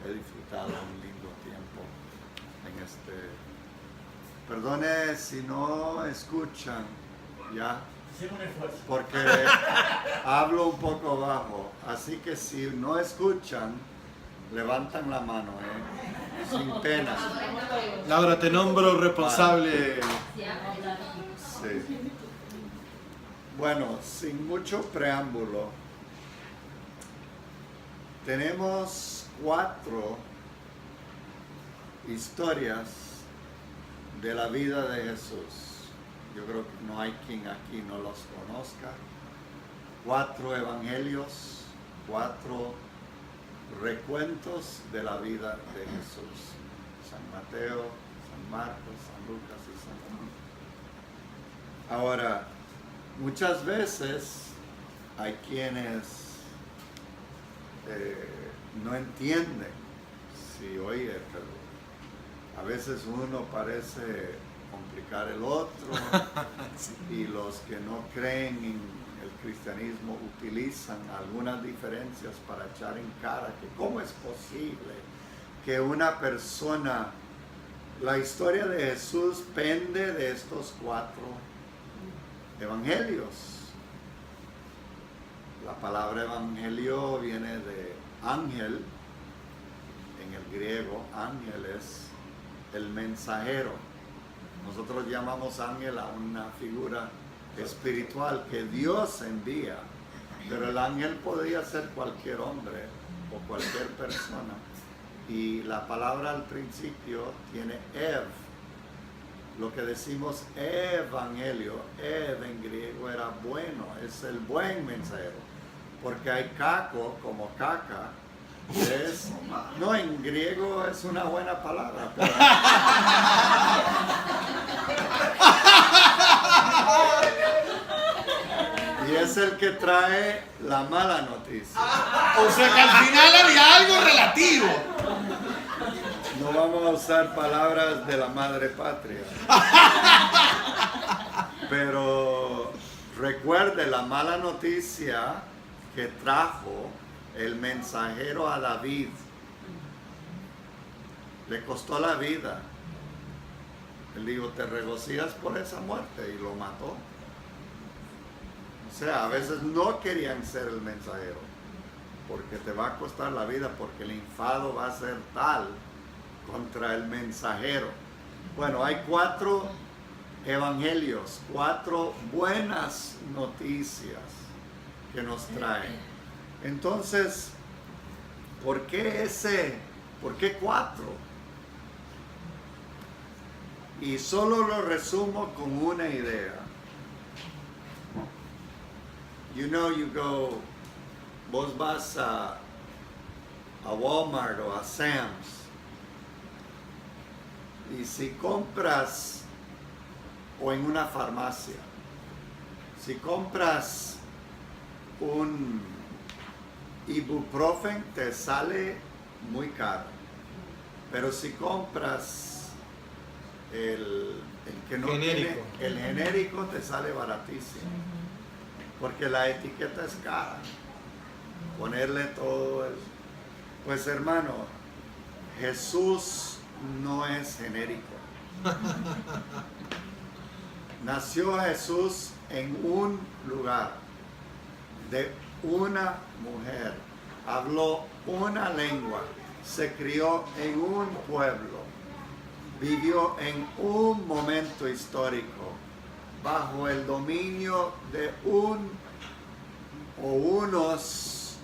he disfrutado un lindo tiempo en este. Perdone si no escuchan, ya, porque hablo un poco bajo, así que si no escuchan, levantan la mano, sin pena. Laura, te nombro responsable. Sí. Bueno, sin mucho preámbulo, tenemos 4 historias de la vida de Jesús. Yo creo que no hay quien aquí no los conozca. 4 evangelios, 4 recuentos de la vida de Jesús. San Mateo, San Marcos, San Lucas y San Juan. Ahora, muchas veces hay quienes no entienden. Sí, oye, pero a veces uno parece complicar el otro y los que no creen en el cristianismo utilizan algunas diferencias para echar en cara que cómo es posible que una persona, la historia de Jesús pende de estos 4 evangelios. La palabra evangelio viene de ángel, en el griego ángel es el mensajero. Nosotros llamamos ángel a una figura espiritual que Dios envía, pero el ángel podría ser cualquier hombre o cualquier persona. Y la palabra al principio tiene ev, lo que decimos evangelio. Ev en griego era bueno, es el buen mensajero, porque hay caco como caca. No, en griego es una buena palabra, pero y es el que trae la mala noticia. O sea que al final había algo relativo. No vamos a usar palabras de la madre patria. Pero recuerde la mala noticia que trajo el mensajero a David. Le costó la vida. Él dijo, te regocijas por esa muerte, y lo mató. O sea, a veces no querían ser el mensajero, porque te va a costar la vida, porque el enfado va a ser tal contra el mensajero. Bueno, hay 4 evangelios, 4 buenas noticias que nos traen. Entonces, ¿por qué 4? Y solo lo resumo con una idea. Vos vas a Walmart o a Sam's, y si compras, o en una farmacia, si compras un ibuprofen te sale muy caro, pero si compras el que no genérico, tiene, el genérico te sale baratísimo, porque la etiqueta es cara, ponerle todo pues hermano, Jesús no es genérico. Nació Jesús en un lugar, de una mujer, habló una lengua, se crió en un pueblo, vivió en un momento histórico, bajo el dominio de unos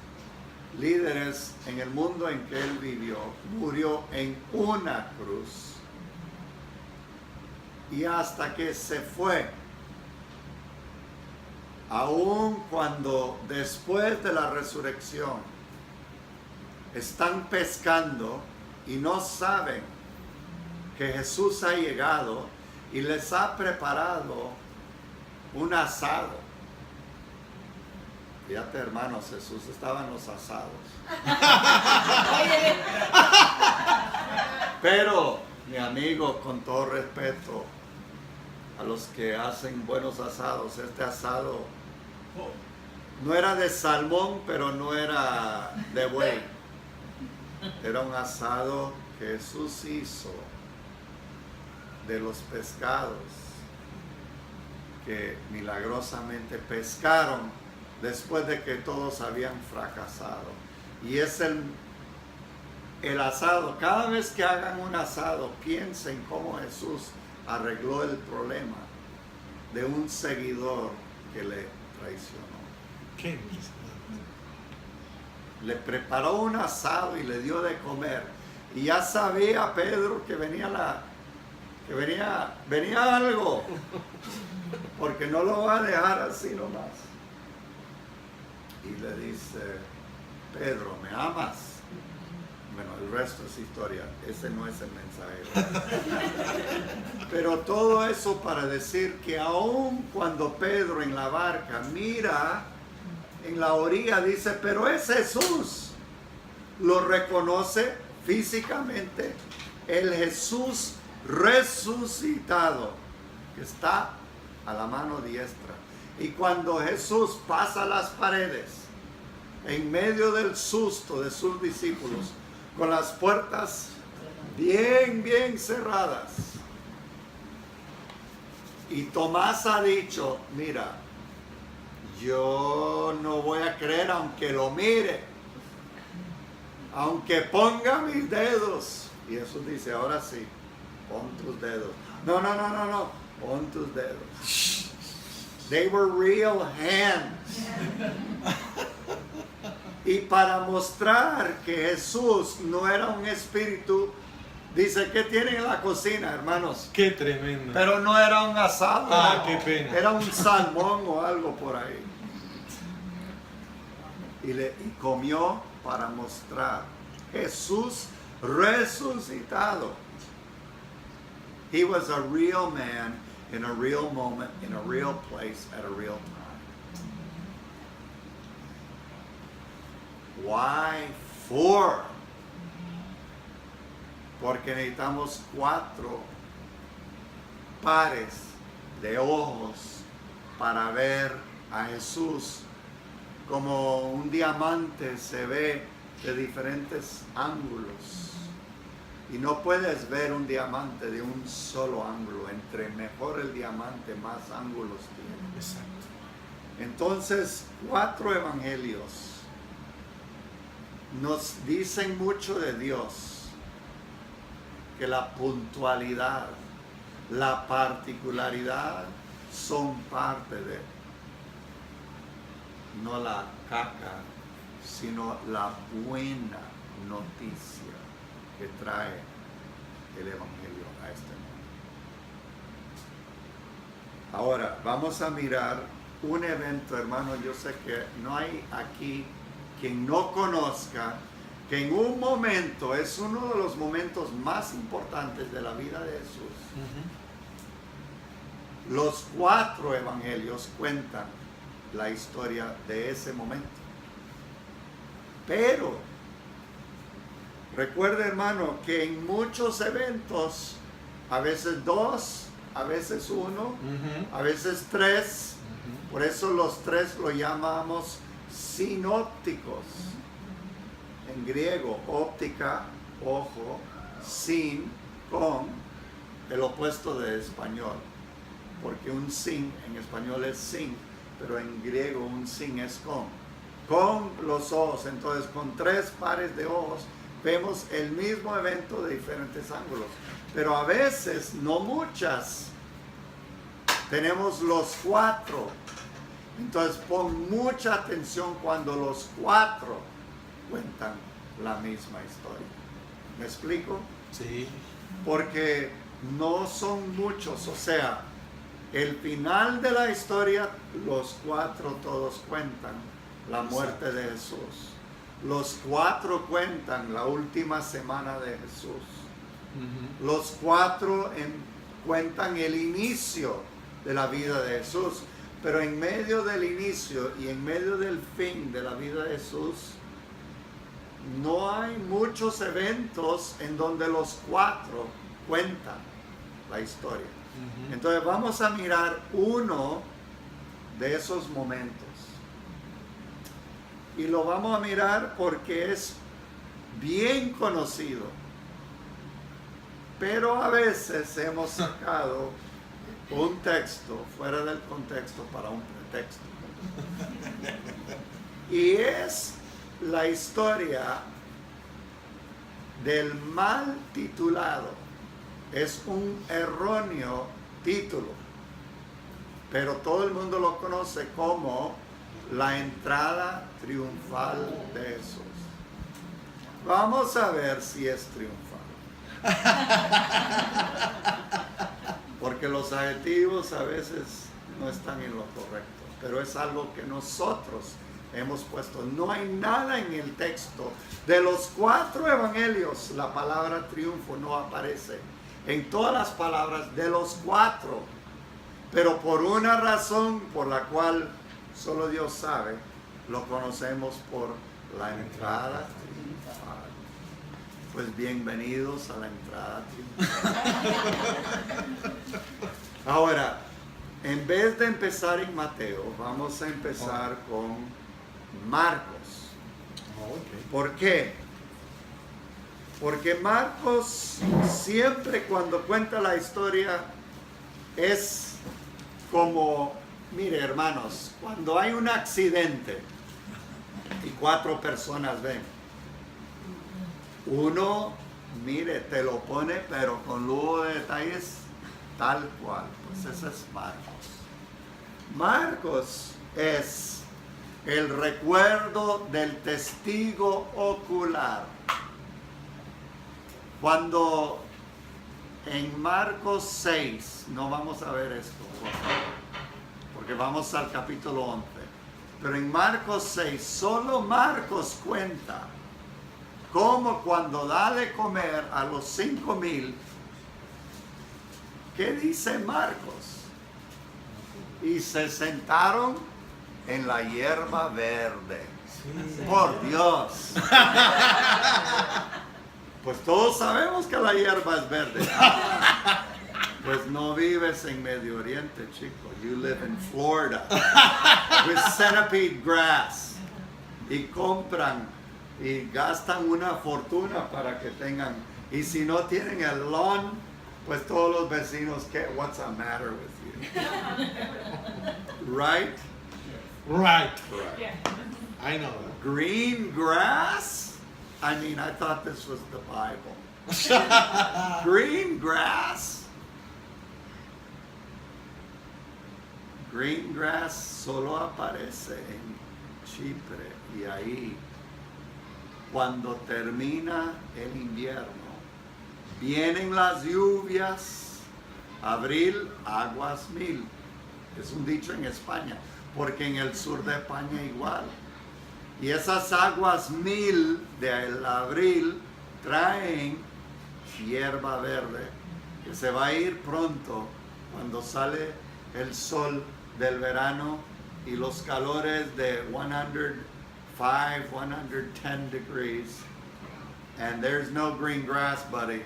líderes en el mundo en que él vivió, murió en una cruz. Y hasta que se fue, aun cuando después de la resurrección están pescando y no saben que Jesús ha llegado y les ha preparado un asado. Fíjate, hermanos, Jesús estaba en los asados. Pero, mi amigo, con todo respeto a los que hacen buenos asados, este asado no era de salmón, pero no era de buey. Era un asado que Jesús hizo de los pescados que milagrosamente pescaron después de que todos habían fracasado. Y es el asado. Cada vez que hagan un asado, piensen cómo Jesús arregló el problema de un seguidor que le traicionó. Qué impresionante. Le preparó un asado y le dio de comer. Y ya sabía Pedro que venía algo. Porque no lo va a dejar así nomás. Y le dice, Pedro, ¿me amas? Bueno, el resto es historia. Ese no es el mensajero. Pero todo eso para decir que aun cuando Pedro en la barca mira en la orilla, dice, pero es Jesús. Lo reconoce físicamente. El Jesús resucitado que está a la mano diestra. Y cuando Jesús pasa las paredes en medio del susto de sus discípulos, con las puertas bien cerradas, y Tomás ha dicho, mira, yo no voy a creer aunque lo mire, aunque ponga mis dedos. Y Jesús dice, ahora sí, pon tus dedos. No, pon tus dedos. They were real hands. Y para mostrar que Jesús no era un espíritu, dice, ¿qué tienen en la cocina, hermanos? Qué tremendo. Pero no era un asado. Qué pena. Era un salmón o algo por ahí. Y comió para mostrar Jesús resucitado. He was a real man in a real moment, in a real place, at a real time. Why 4? Porque necesitamos 4 pares de ojos para ver a Jesús como un diamante se ve de diferentes ángulos. Y no puedes ver un diamante de un solo ángulo. Entre mejor el diamante, más ángulos tiene. Exacto. Entonces, 4 evangelios nos dicen mucho de Dios. Que la puntualidad, la particularidad son parte de él. No la caca, sino la buena noticia que trae el evangelio a este mundo. Ahora, vamos a mirar un evento, hermano. Yo sé que no hay aquí quien no conozca que en un momento, es uno de los momentos más importantes de la vida de Jesús. Los 4 evangelios cuentan la historia de ese momento. Pero recuerde, hermano, que en muchos eventos, a veces 2, a veces 1, a veces 3, por eso los 3 lo llamamos sinópticos. En griego, óptica, ojo, sin, con, el opuesto de español. Porque un sin en español es sin, pero en griego un sin es con los ojos. Entonces, con 3 pares de ojos vemos el mismo evento de diferentes ángulos, pero a veces, no muchas, tenemos los 4. Entonces pon mucha atención cuando los 4 cuentan la misma historia. ¿Me explico? Sí. Porque no son muchos, o sea, el final de la historia, los 4 todos cuentan la muerte de Jesús. Los 4 cuentan la última semana de Jesús. Los 4 cuentan el inicio de la vida de Jesús. Pero en medio del inicio y en medio del fin de la vida de Jesús, no hay muchos eventos en donde los 4 cuentan la historia. Entonces vamos a mirar uno de esos momentos. Y lo vamos a mirar porque es bien conocido, pero a veces hemos sacado un texto fuera del contexto para un pretexto. Y es la historia del mal titulado. Es un erróneo título, pero todo el mundo lo conoce como la entrada triunfal de Jesús. Vamos a ver si es triunfal. Porque los adjetivos a veces no están en lo correcto, pero es algo que nosotros hemos puesto. No hay nada en el texto. De los 4 evangelios, la palabra triunfo no aparece. En todas las palabras de los 4. Pero por una razón por la cual solo Dios sabe, lo conocemos por la entrada triunfal. Pues bienvenidos a la entrada triunfal. Ahora, en vez de empezar en Mateo, vamos a empezar con Marcos. ¿Por qué? Porque Marcos siempre cuando cuenta la historia es como, mire hermanos, cuando hay un accidente y 4 personas ven, uno, mire, te lo pone pero con lujo de detalles tal cual. Pues ese es Marcos. Marcos es el recuerdo del testigo ocular. Cuando en Marcos 6, no vamos a ver esto, por favor, porque vamos al capítulo 11, pero en Marcos 6, solo Marcos cuenta cómo cuando da de comer a los 5,000, ¿qué dice Marcos? Y se sentaron en la hierba verde. Sí. Por Dios. Pues todos sabemos que la hierba es verde. Pues no vives en Medio Oriente, chico. You live in Florida. With centipede grass. Y compran y gastan una fortuna para que tengan. Y si no tienen el lawn, pues todos los vecinos, ¿qué? What's the matter with you? Right? Right. Right. I know that. Green grass? I mean, I thought this was the Bible. Green grass? Green grass solo aparece en Chipre y ahí cuando termina el invierno. Vienen las lluvias, abril, aguas 1000. Es un dicho en España, porque en el sur de España igual. Y esas aguas 1000 del abril traen hierba verde, que se va a ir pronto cuando sale el sol del verano y los calores de 105, 110 degrees. And there's no green grass, buddy,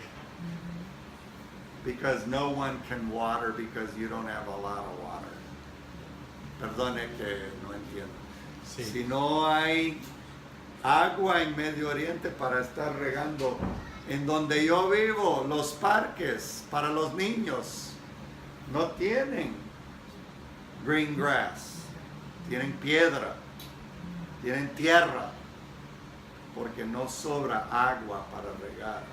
because no one can water because you don't have a lot of water. Perdone que no entiendo. Sí. Si no hay agua en Medio Oriente para estar regando, en donde yo vivo, los parques para los niños no tienen green grass, tienen piedra, tienen tierra, porque no sobra agua para regar.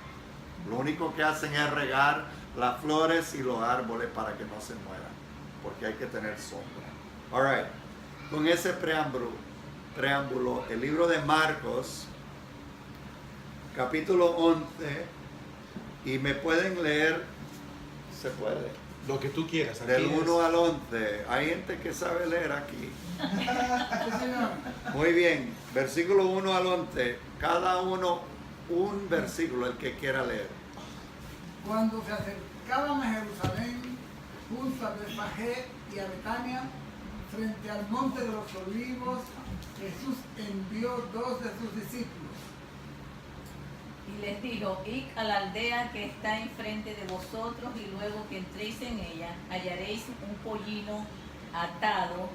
Lo único que hacen es regar las flores y los árboles para que no se mueran, porque hay que tener sombra. All right. Con ese preámbulo, el libro de Marcos, capítulo 11, y me pueden leer, se puede, lo que tú quieras. Aquí del 1 al 11. Hay gente que sabe leer aquí. Muy bien, versículo 1 al 11, cada uno un versículo, el que quiera leer. Cuando se acercaban a Jerusalén, junto a Betfagé y a Betania, frente al monte de los olivos, Jesús envió 2 de sus discípulos. Y les dijo: id a la aldea que está enfrente de vosotros, y luego que entréis en ella, hallaréis un pollino atado,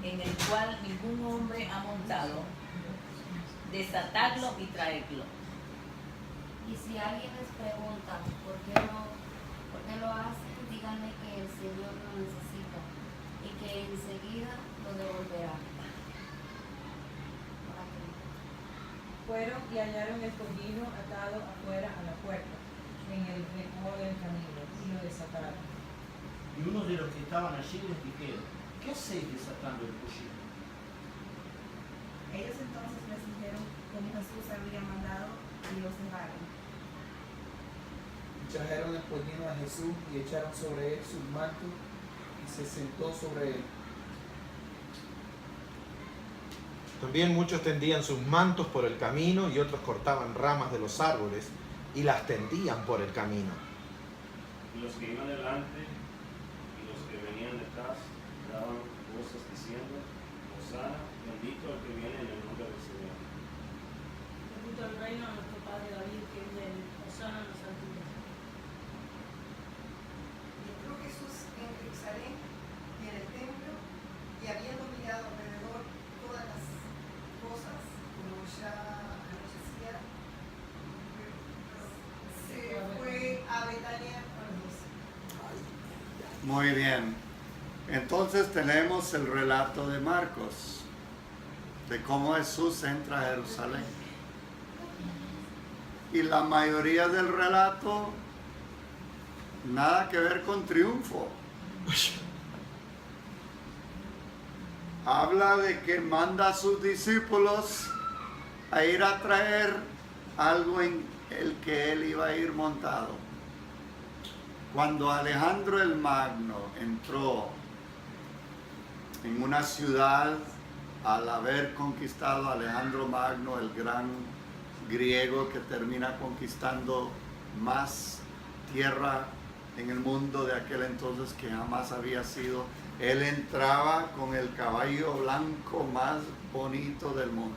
en el cual ningún hombre ha montado. Desatadlo y traedlo. Y si alguien les pregunta por qué lo hacen, díganle que el Señor lo necesita y que enseguida lo devolverá. Fueron y hallaron el pollino atado afuera a la puerta, en el recodo del camino, y lo desataron. Y uno de los que estaban allí les dijeron, ¿qué hacéis desatando el pollino? Ellos entonces les dijeron cómo Jesús había mandado y los dejaron. Y trajeron el pollino a Jesús y echaron sobre él sus mantos y se sentó sobre él. También muchos tendían sus mantos por el camino y otros cortaban ramas de los árboles y las tendían por el camino. Y los que iban delante y los que venían detrás daban voces diciendo, Hosana, bendito el que viene en el nombre del Señor. Junto al reino de nuestro padre David, que viene, Hosana en los alturas. Y entró Jesús en Jerusalén y en el templo, y habiendo mirado alrededor todas las cosas, como ya anochecía, se fue a Betania con los 12. Muy bien. Entonces tenemos el relato de Marcos, de cómo Jesús entra a Jerusalén. Y la mayoría del relato, nada que ver con triunfo. Habla de que manda a sus discípulos a ir a traer algo en el que él iba a ir montado. Cuando Alejandro el Magno entró en una ciudad, al haber conquistado a Alejandro Magno, el gran griego que termina conquistando más tierra en el mundo de aquel entonces que jamás había sido, él entraba con el caballo blanco más bonito del mundo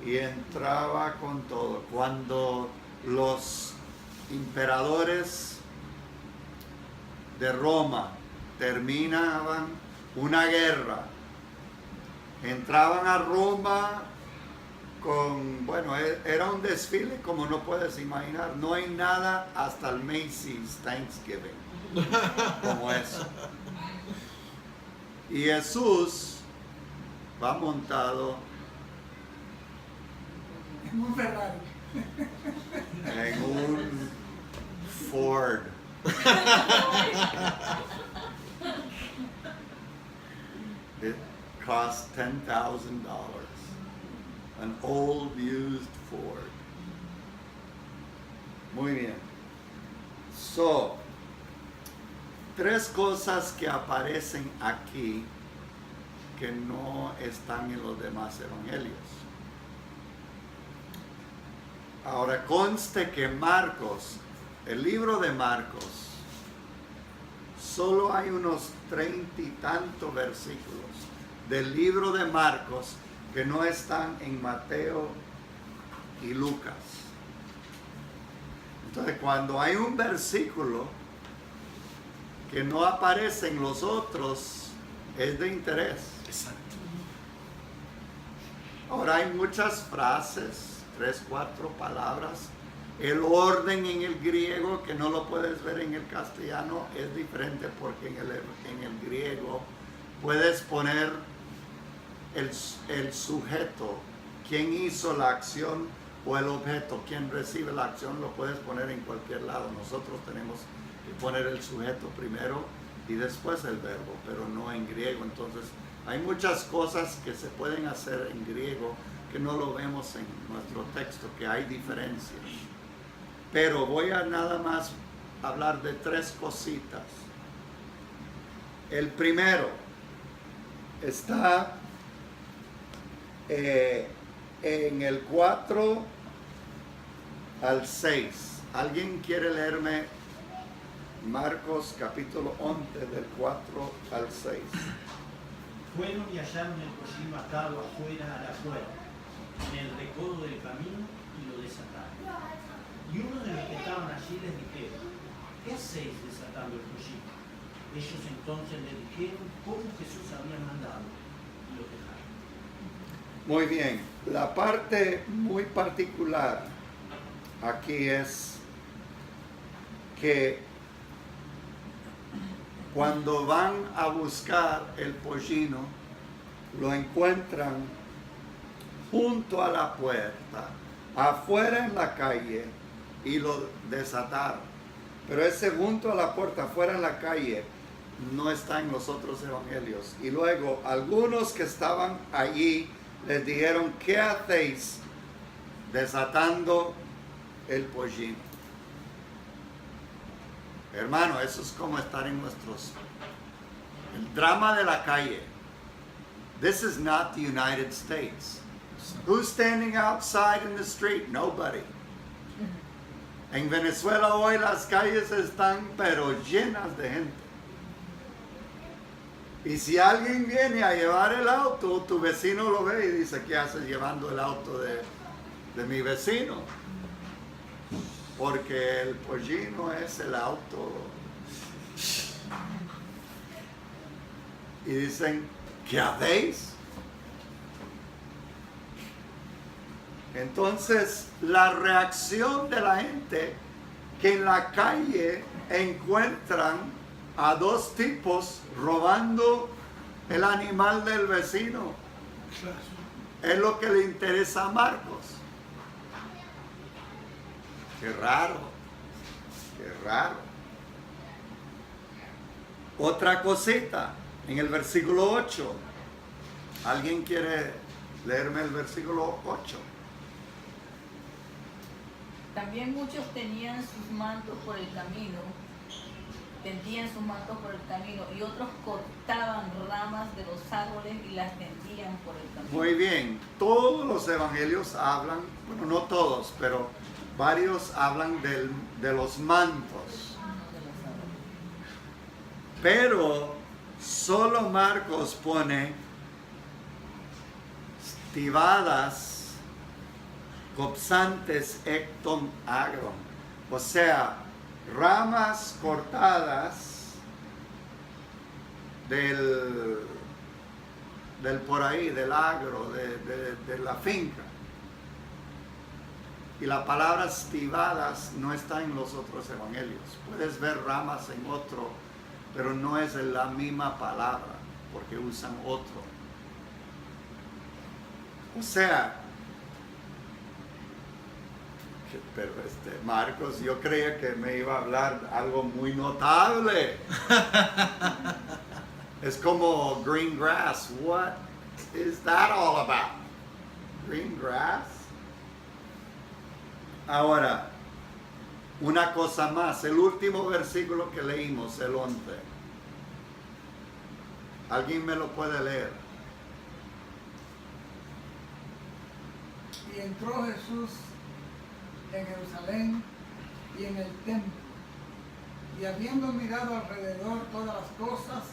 y entraba con todo. Cuando los emperadores de Roma terminaban una guerra, entraban a Roma con, bueno, era un desfile como no puedes imaginar. No hay nada hasta el Macy's Thanksgiving como eso. Y Jesús va montado En un Ferrari. en un Ford. It cost $10,000. An old used Ford. Muy bien. So, tres cosas que aparecen aquí que no están en los demás evangelios. Ahora conste que Marcos, el libro de Marcos, solo hay unos 30 y tantos versículos del libro de Marcos que no están en Mateo y Lucas. Entonces, cuando hay un versículo que no aparece en los otros, es de interés. Exacto. Ahora hay muchas frases, 3, 4 palabras. El orden en el griego, que no lo puedes ver en el castellano, es diferente porque en el griego puedes poner el sujeto, quién hizo la acción, o el objeto, quién recibe la acción, lo puedes poner en cualquier lado. Nosotros tenemos que poner el sujeto primero y después el verbo, pero no en griego. Entonces hay muchas cosas que se pueden hacer en griego que no lo vemos en nuestro texto, que hay diferencias. Pero voy a nada más hablar de 3 cositas. El primero está en el 4 al 6. ¿Alguien quiere leerme Marcos capítulo 11 del 4 al 6? Fueron y hallaron el pollino atado afuera a la puerta, en el recodo del camino, y lo desataron. Y uno de los que estaban allí les dijeron, ¿qué hacéis desatando el pollino? Ellos entonces le dijeron cómo Jesús había mandado, y lo dejaron. Muy bien, la parte muy particular aquí es que cuando van a buscar el pollino, lo encuentran junto a la puerta, afuera en la calle, y lo desataron. Pero ese junto a la puerta, afuera en la calle, no está en los otros evangelios. Y luego algunos que estaban allí les dijeron, ¿qué hacéis desatando el pollino? Hermano, eso es como estar en el drama de la calle. This is not the United States. Who's standing outside in the street? Nobody. En Venezuela hoy las calles están pero llenas de gente. Y si alguien viene a llevar el auto, tu vecino lo ve y dice, ¿qué haces llevando el auto de mi vecino? Porque el pollino es el auto. Y dicen, ¿qué hacéis? Entonces, la reacción de la gente que en la calle encuentran a dos tipos robando el animal del vecino, es lo que le interesa a Marcos. Qué raro, qué raro. Otra cosita, en el versículo 8. ¿Alguien quiere leerme el versículo 8? También muchos tenían sus mantos por el camino, tendían sus mantos por el camino, y otros cortaban ramas de los árboles y las tendían por el camino. Muy bien, todos los evangelios hablan, bueno, no todos, pero varios hablan de los mantos. Pero solo Marcos pone stivadas copsantes ecton agron, o sea, ramas cortadas del por ahí, del agro, de la finca. Y la palabra stivadas no está en los otros evangelios. Puedes ver ramas en otro, pero no es la misma palabra, porque usan otro. O sea, pero Marcos, yo creía que me iba a hablar algo muy notable. Es como green grass. What is that all about? Green grass? Ahora, una cosa más, el último versículo que leímos, el 11. ¿Alguien me lo puede leer? Y entró Jesús en Jerusalén y en el templo, y habiendo mirado alrededor todas las cosas,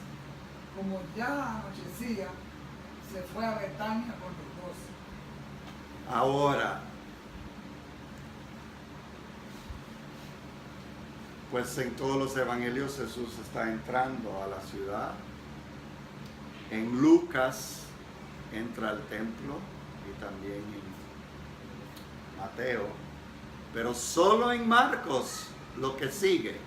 como ya anochecía, se fue a Betania con los 12. Ahora, pues en todos los evangelios Jesús está entrando a la ciudad. En Lucas entra al templo y también en Mateo, pero solo en Marcos lo que sigue.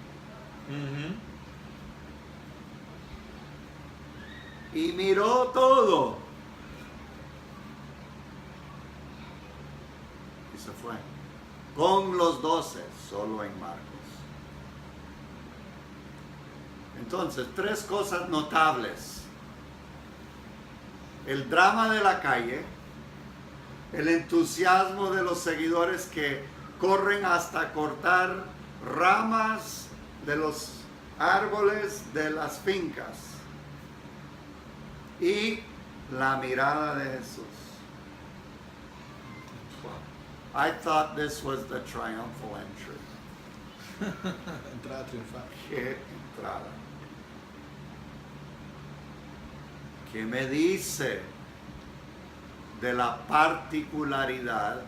Y miró todo y se fue con los 12, solo en Marcos. Entonces, tres cosas notables: el drama de la calle, el entusiasmo de los seguidores que corren hasta cortar ramas de los árboles de las fincas, y la mirada de Jesús. I thought this was the triumphal entry. Entrada triunfal. Qué entrada. ¿Qué me dice de la particularidad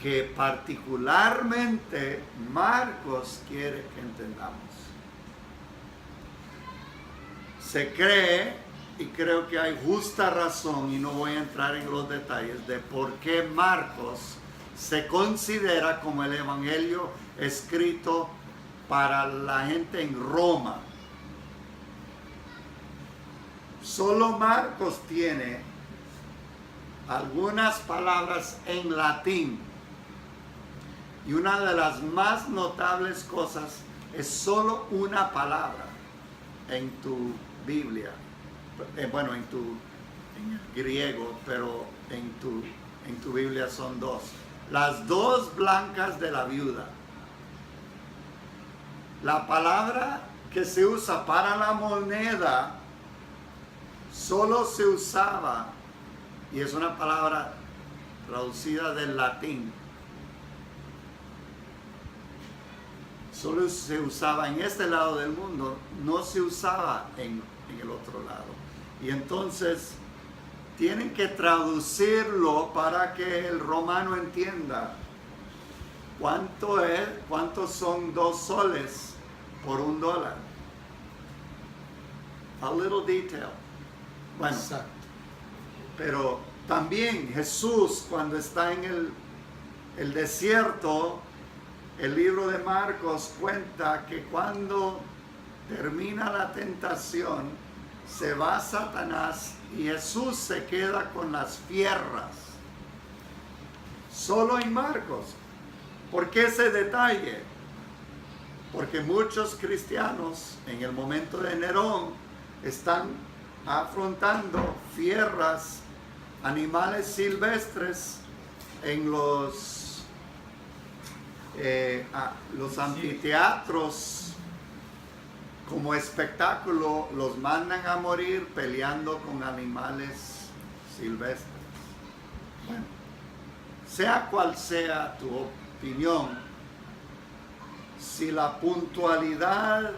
que particularmente Marcos quiere que entendamos? Se cree, y creo que hay justa razón, y no voy a entrar en los detalles de por qué Marcos se considera como el evangelio escrito para la gente en Roma. Solo Marcos tiene algunas palabras en latín. Y una de las más notables cosas es solo una palabra en tu Biblia. Bueno, en el griego, pero en tu Biblia son dos. Las dos blancas de la viuda. La palabra que se usa para la moneda solo se usaba, y es una palabra traducida del latín, solo se usaba en este lado del mundo, no se usaba en el otro lado. Y entonces tienen que traducirlo para que el romano entienda cuántos son 2 soles por $1. A little detail. Bueno, Exacto. pero también Jesús, cuando está en el desierto, el libro de Marcos cuenta que cuando termina la tentación, se va Satanás y Jesús se queda con las fieras. Solo en Marcos. ¿Por qué ese detalle? Porque muchos cristianos en el momento de Nerón están afrontando fieras, animales silvestres en los anfiteatros como espectáculo. Los mandan a morir peleando con animales silvestres. Bueno, sea cual sea tu opinión, si la puntualidad,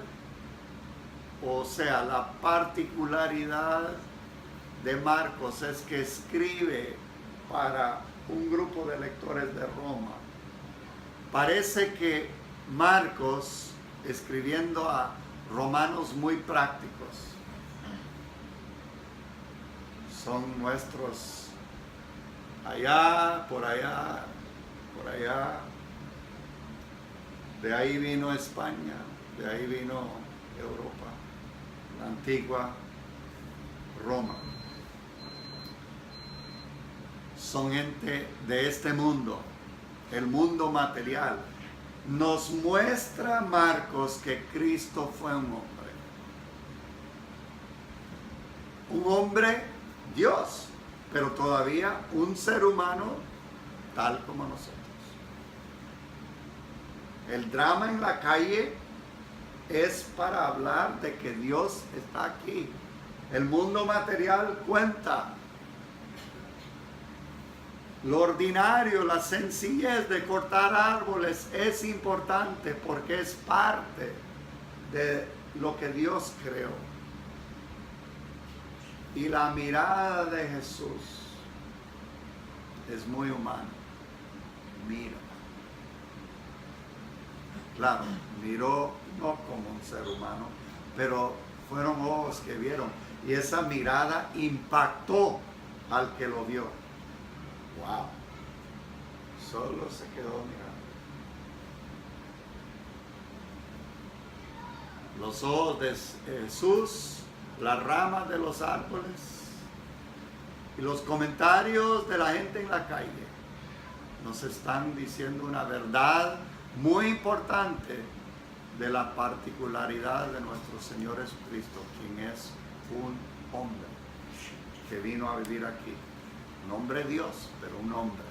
o sea, la particularidad de Marcos es que escribe para un grupo de lectores de Roma, parece que Marcos, escribiendo a romanos muy prácticos, son nuestros allá, por allá, por allá. De ahí vino España, de ahí vino Europa, la antigua Roma. Son gente de este mundo, el mundo material. Nos muestra Marcos que Cristo fue un hombre Dios, pero todavía un ser humano tal como nosotros. El drama en la calle es para hablar de que Dios está aquí. El mundo material cuenta. Lo ordinario, la sencillez de cortar árboles es importante porque es parte de lo que Dios creó. Y la mirada de Jesús es muy humana. Mira. Claro, miró no como un ser humano, pero fueron ojos que vieron. Y esa mirada impactó al que lo vio. Wow. Solo se quedó mirando. Los ojos de Jesús, las ramas de los árboles y los comentarios de la gente en la calle nos están diciendo una verdad muy importante de la particularidad de nuestro Señor Jesucristo, quien es un hombre que vino a vivir aquí. Un hombre Dios, pero un hombre.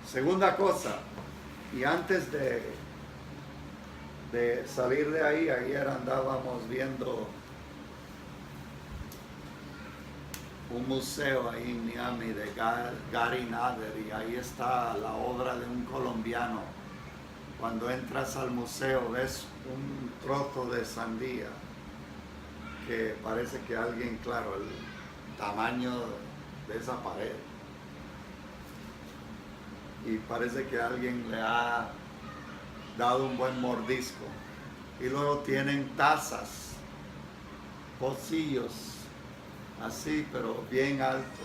Segunda cosa, y antes de salir de ahí, ayer andábamos viendo un museo ahí en Miami de Gary Nader, y ahí está la obra de un colombiano. Cuando entras al museo ves un trozo de sandía que parece que alguien, claro, el tamaño de esa pared, y parece que alguien le ha dado un buen mordisco. Y luego tienen tazas, pocillos, así, pero bien alto.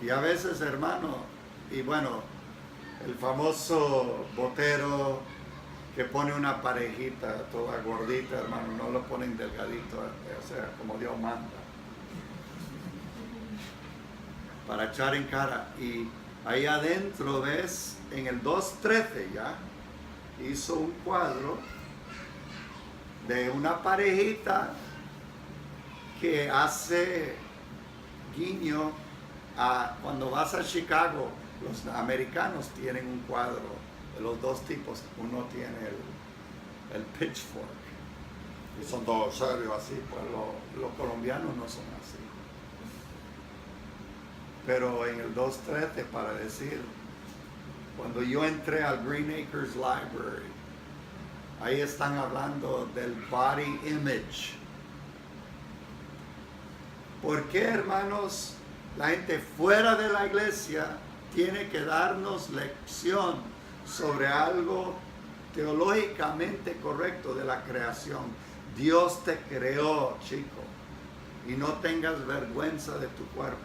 Y a veces, hermano, y bueno, el famoso botero que pone una parejita toda gordita, hermano, no lo ponen delgadito, o sea, como Dios manda, para echar en cara. Y ahí adentro ves, en el 2.13 ya, hizo un cuadro de una parejita que hace guiño a cuando vas a Chicago, los americanos tienen un cuadro de los dos tipos. Uno tiene el pitchfork y son todos serios así, pues los colombianos no son así. Pero en el 2.13, para decir, cuando yo entré al Green Acres Library, ahí están hablando del body image. ¿Por qué, hermanos, la gente fuera de la iglesia tiene que darnos lección sobre algo teológicamente correcto de la creación? Dios te creó, chico, y no tengas vergüenza de tu cuerpo.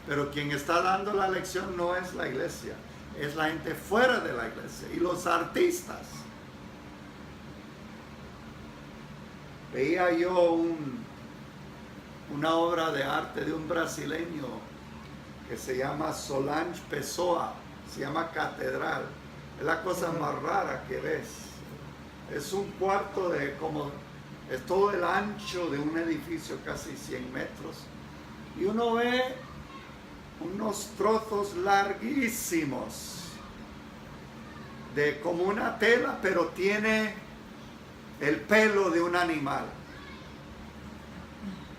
Pero quien está dando la lección no es la iglesia, es la gente fuera de la iglesia y los artistas. Veía yo una obra de arte de un brasileño que se llama Solange Pessoa, se llama Catedral. Es la cosa más rara que ves. Es un cuarto de es todo el ancho de un edificio, casi 100 metros. Y uno ve unos trozos larguísimos de como una tela, pero tiene el pelo de un animal.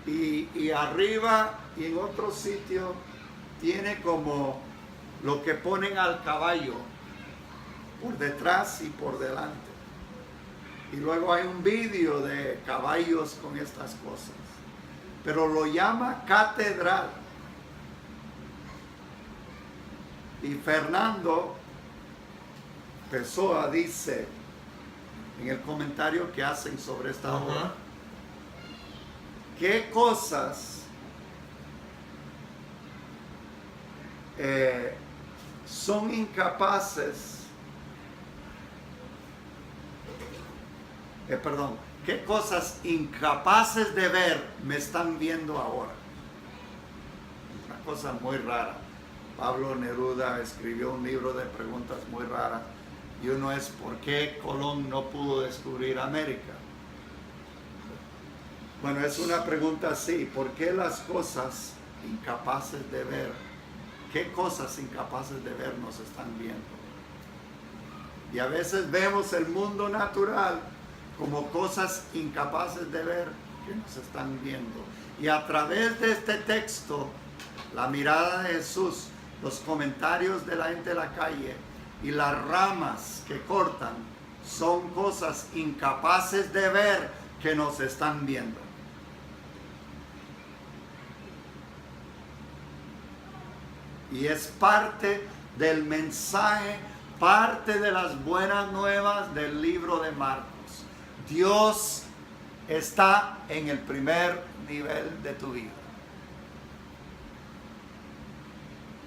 Y arriba y en otro sitio tiene como lo que ponen al caballo, por detrás y por delante. Y luego hay un vídeo de caballos con estas cosas. Pero lo llama Catedral. Y Fernando Pessoa dice en el comentario que hacen sobre esta obra, ¿qué cosas son incapaces? ¿Qué cosas incapaces de ver me están viendo ahora? Una cosa muy rara. Pablo Neruda escribió un libro de preguntas muy raras y uno es ¿por qué Colón no pudo descubrir América? Bueno, es una pregunta así, ¿por qué las cosas incapaces de ver, qué cosas incapaces de ver nos están viendo? Y a veces vemos el mundo natural como cosas incapaces de ver que nos están viendo. Y a través de este texto, la mirada de Jesús, los comentarios de la gente de la calle y las ramas que cortan son cosas incapaces de ver que nos están viendo. Y es parte del mensaje, parte de las buenas nuevas del libro de Marcos. Dios está en el primer nivel de tu vida.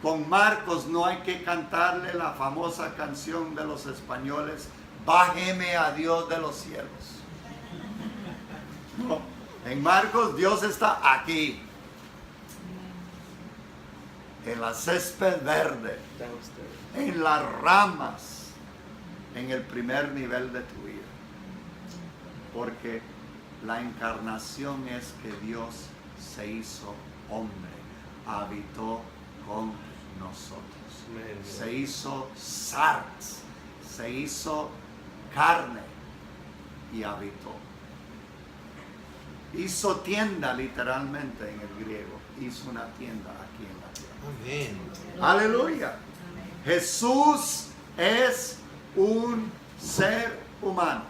Con Marcos no hay que cantarle la famosa canción de los españoles, bájeme a Dios de los cielos. No, en Marcos Dios está aquí, en la césped verde, en las ramas, en el primer nivel de tu vida. Porque la encarnación es que Dios se hizo hombre, habitó con nosotros, se hizo sarx, se hizo carne y habitó. Hizo tienda literalmente en el griego, hizo una tienda aquí en la tierra. Amén. Aleluya. Jesús es un ser humano.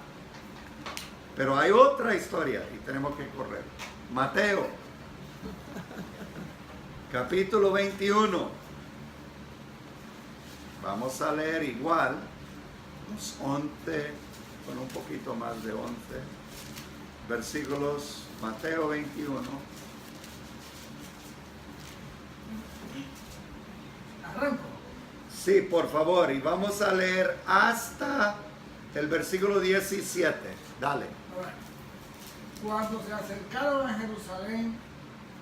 Pero hay otra historia y tenemos que correr. Mateo, capítulo 21. Vamos a leer igual, los 11, con un poquito más de 11 versículos. Mateo 21. Sí, por favor, y vamos a leer hasta el versículo 17. Dale. Ahora, cuando se acercaron a Jerusalén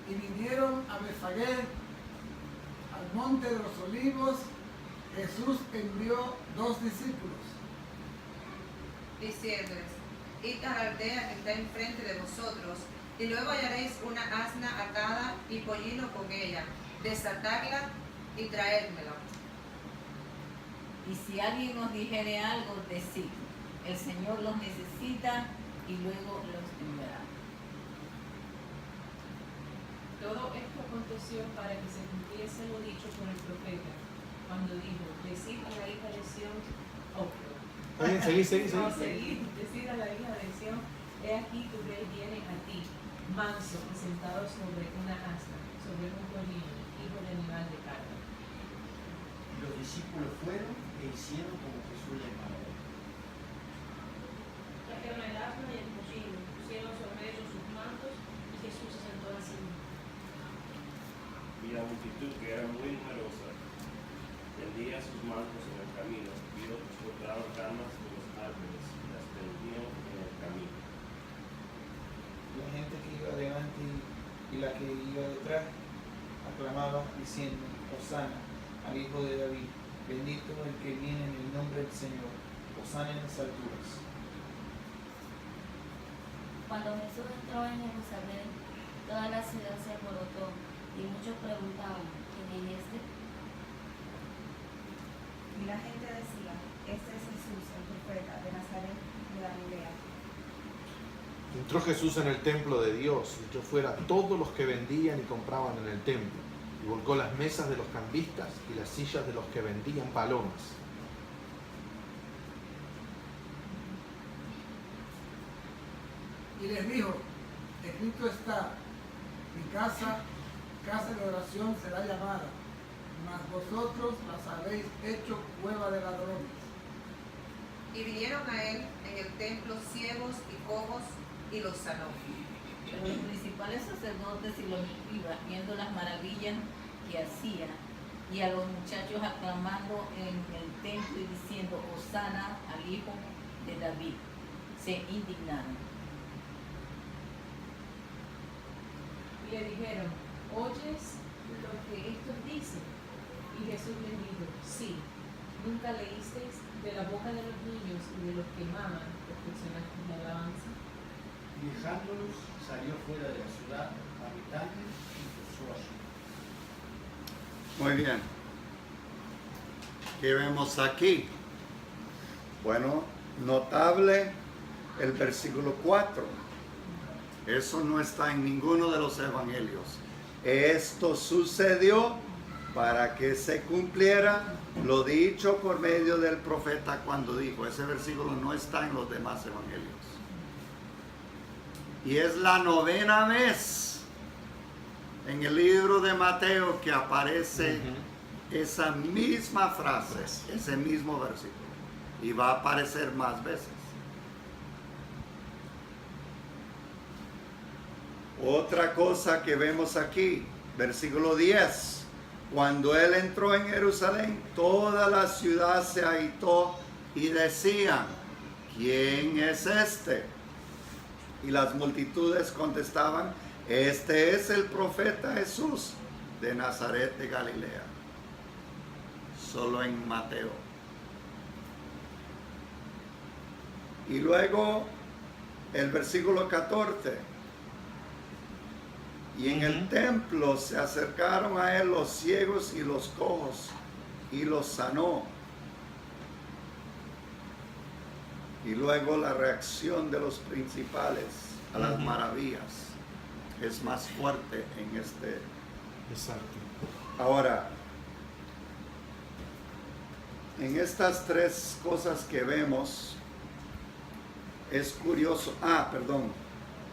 y vinieron a Betfagé, al monte de los olivos, Jesús envió 2 discípulos. Diciéndoles: id a la aldea que está enfrente de vosotros, y luego hallaréis una asna atada y pollino con ella. Desatadla y traédmela. Y si alguien os dijere algo, decid: el Señor los necesita, y luego los enviará. Todo esto aconteció para que se cumpliese lo dicho por el profeta, cuando dijo: decid a la hija de Sión, decid a la hija de Sión, he aquí tu rey viene a ti, manso y sentado sobre una asna, sobre un pollino, hijo de animal de carga. Los discípulos fueron e hicieron como Jesús les mandó. Trajeron el asna y el pollino, pusieron sobre ellos sus mantos, y Jesús se sentó encima. Y la multitud, que era muy numerosa, tendía sus mantos en el camino, y otros cortaban ramas de los árboles y las tendían en el camino. La gente que iba delante y la que iba detrás aclamaba diciendo: Hosana al Hijo de David, bendito el que viene en el nombre del Señor, hosana en las alturas. Cuando Jesús entró en Jerusalén, toda la ciudad se alborotó y muchos preguntaban: ¿quién es este? Y la gente decía: este es Jesús, el profeta de Nazaret de Galilea. Entró Jesús en el templo de Dios y echó fuera a todos los que vendían y compraban en el templo, y volcó las mesas de los cambistas y las sillas de los que vendían palomas. Y les dijo: escrito está, mi casa, casa de oración será llamada, mas vosotros las habéis hecho cueva de ladrones. Y vinieron a él en el templo ciegos y cojos, y los sanó. Pero los principales sacerdotes y los escribas, viendo las maravillas que hacía, y a los muchachos aclamando en el templo y diciendo: hosana al Hijo de David, se indignaron. Y le dijeron: ¿oyes lo que estos dicen? Y Jesús les dijo: sí, ¿nunca leísteis de la boca de los niños y de los que maman perfeccionaste la alabanza? Y dejándolos, salió fuera de la ciudad a Betania y posó allí. Muy bien. ¿Qué vemos aquí? Bueno, notable el versículo 4. Eso no está en ninguno de los evangelios. Esto sucedió para que se cumpliera lo dicho por medio del profeta cuando dijo. Ese versículo no está en los demás evangelios. Y es la 9ª vez en el libro de Mateo que aparece esa misma frase, ese mismo versículo. Y va a aparecer más veces. Otra cosa que vemos aquí, versículo 10. Cuando él entró en Jerusalén, toda la ciudad se agitó y decían: ¿quién es este? Y las multitudes contestaban: este es el profeta Jesús de Nazaret de Galilea. Solo en Mateo. Y luego el versículo 14. Y en el templo se acercaron a él los ciegos y los cojos, y los sanó. Y luego la reacción de los principales a las maravillas es más fuerte en este. Exacto. Ahora, En estas 3 cosas que vemos, es curioso.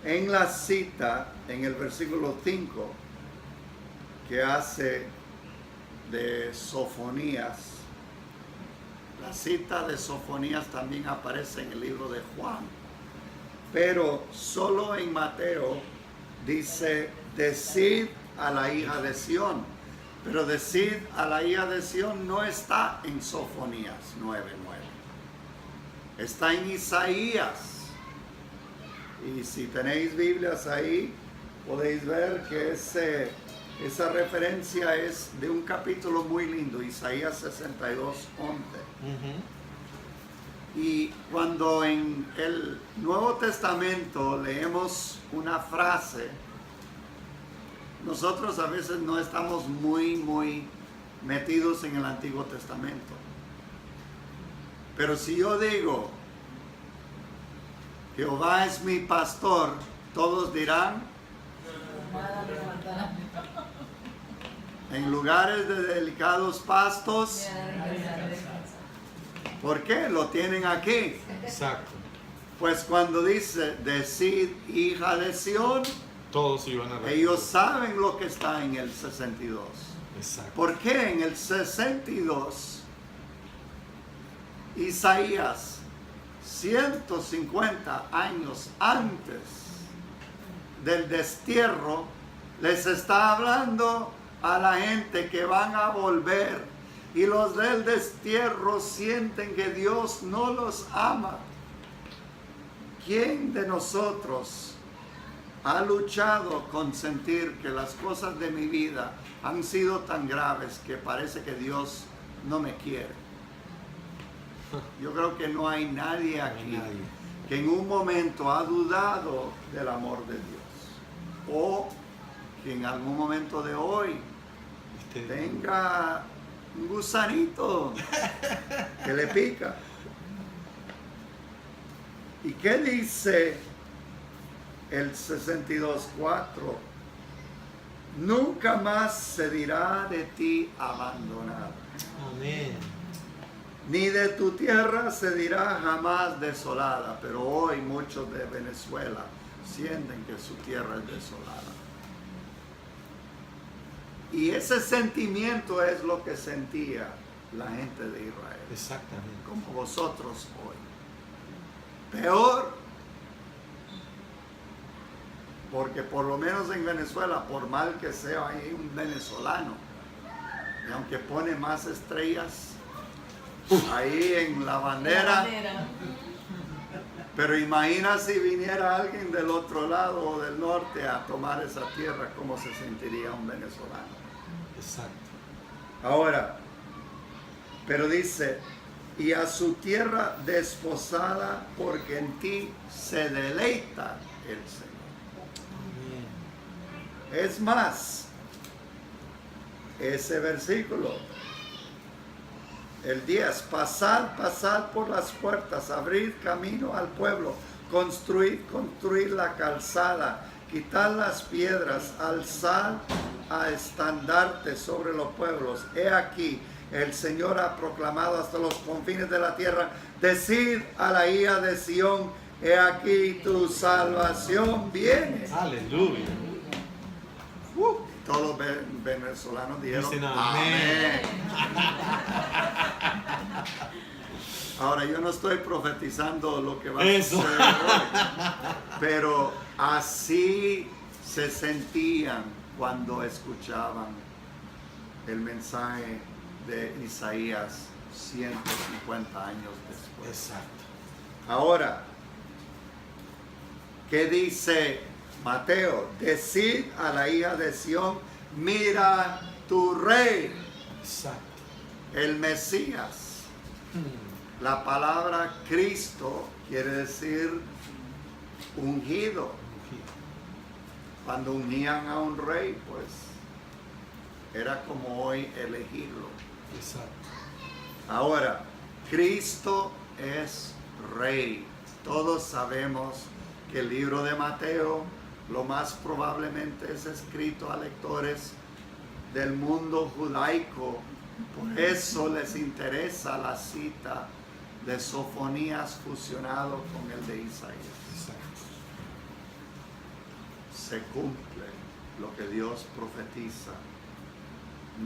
En la cita, en el versículo 5, que hace de Sofonías, la cita de Sofonías también aparece en el libro de Juan, pero solo en Mateo dice: decid a la hija de Sión, Pero decid a la hija de Sión no está en Sofonías 9:9. Está en Isaías. Y si tenéis Biblias ahí, podéis ver que esa referencia es de un capítulo muy lindo, Isaías 62:11. Y cuando en el Nuevo Testamento leemos una frase, nosotros a veces no estamos muy metidos en el Antiguo Testamento. Pero si yo digo, Jehová es mi pastor, todos dirán, en lugares de delicados pastos. ¿Por qué? Lo tienen aquí. Exacto. Pues cuando dice, decid hija de Sión, Todos iban a ellos saben lo que está en el 62. Exacto. ¿Por qué en el 62 Isaías, 150 años antes del destierro, les está hablando a la gente que van a volver? Y los del destierro sienten que Dios no los ama. ¿Quién de nosotros ha luchado con sentir que las cosas de mi vida han sido tan graves que parece que Dios no me quiere? Yo creo que no hay nadie aquí que en un momento ha dudado del amor de Dios, o que en algún momento de hoy tenga un gusanito que le pica. ¿Y qué dice el 62:4? Nunca más se dirá de ti abandonado. Amén. Ni de tu tierra se dirá jamás desolada. Pero hoy muchos de Venezuela sienten que su tierra es desolada. Y ese sentimiento es lo que sentía la gente de Israel. Exactamente. Como vosotros hoy. Peor. Porque por lo menos en Venezuela, por mal que sea, hay un venezolano. Y aunque pone más estrellas ahí en la bandera. Pero imagina si viniera alguien del otro lado o del norte a tomar esa tierra, ¿cómo se sentiría un venezolano? Exacto. Ahora, pero dice, y a su tierra desposada, porque en ti se deleita el Señor. Amén. Es más, ese versículo, el 10, pasad por las puertas, abrid camino al pueblo, construid la calzada, quitad las piedras, alzad a estandarte sobre los pueblos. He aquí, el Señor ha proclamado hasta los confines de la tierra, decid a la hija de Sión, he aquí tu salvación viene. Aleluya. Todos los venezolanos dijeron, Dicen amén. Ahora, yo no estoy profetizando lo que va a Eso. suceder hoy, pero así se sentían cuando escuchaban el mensaje de Isaías 150 años después. Exacto. Ahora, ¿qué dice Mateo? Decid a la hija de Sión, mira tu rey. Exacto. El Mesías. La palabra Cristo quiere decir ungido. Cuando unían a un rey, pues era como hoy elegirlo. Exacto. Ahora, Cristo es rey. Todos sabemos que el libro de Mateo lo más probablemente es escrito a lectores del mundo judaico. Por eso les interesa la cita de Sofonías fusionado con el de Isaías. Exacto. Se cumple lo que Dios profetiza,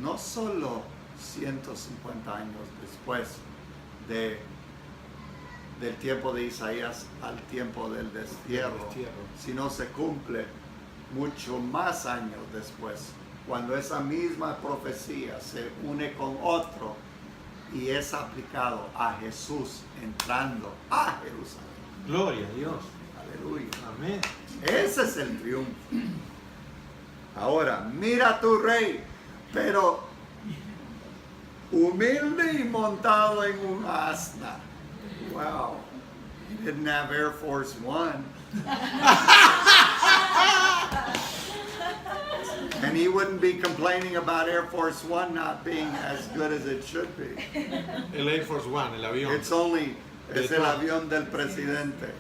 no solo 150 años después del tiempo de Isaías al tiempo del destierro, sino se cumple mucho más años después cuando esa misma profecía se une con otro y es aplicado a Jesús entrando a Jerusalén. Gloria a Dios. Aleluya. Amén. Ese es el triunfo. Ahora, mira a tu rey, pero humilde y montado en un asna. Wow. He didn't have Air Force One. And he wouldn't be complaining about Air Force One not being as good as it should be. El Air Force One, el avión. Es el avión del presidente